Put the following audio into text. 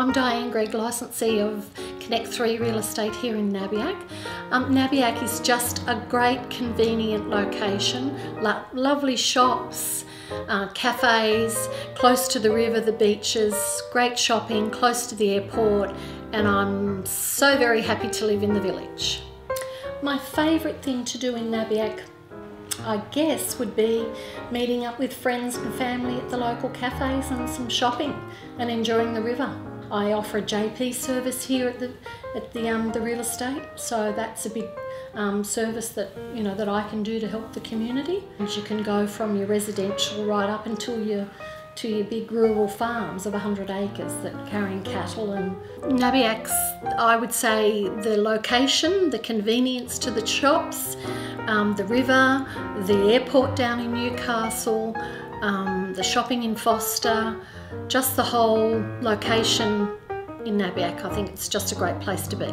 I'm Diane Gregg, licensee of Connect 3 Real Estate here in Nabiac. Nabiac is just a great convenient location, lovely shops, cafes, close to the river, the beaches, great shopping, close to the airport, and I'm so very happy to live in the village. My favourite thing to do in Nabiac, I guess, would be meeting up with friends and family at the local cafes and some shopping and enjoying the river. I offer a JP service here at the real estate, so that's a big service that that I can do to help the community. And you can go from your residential right up until your big rural farms of 100 acres that are carrying cattle. And Nabiac's, I would say, the location, the convenience to the shops, the river, the airport down in Newcastle, the shopping in Foster, just the whole location in Nabiac. I think it's just a great place to be.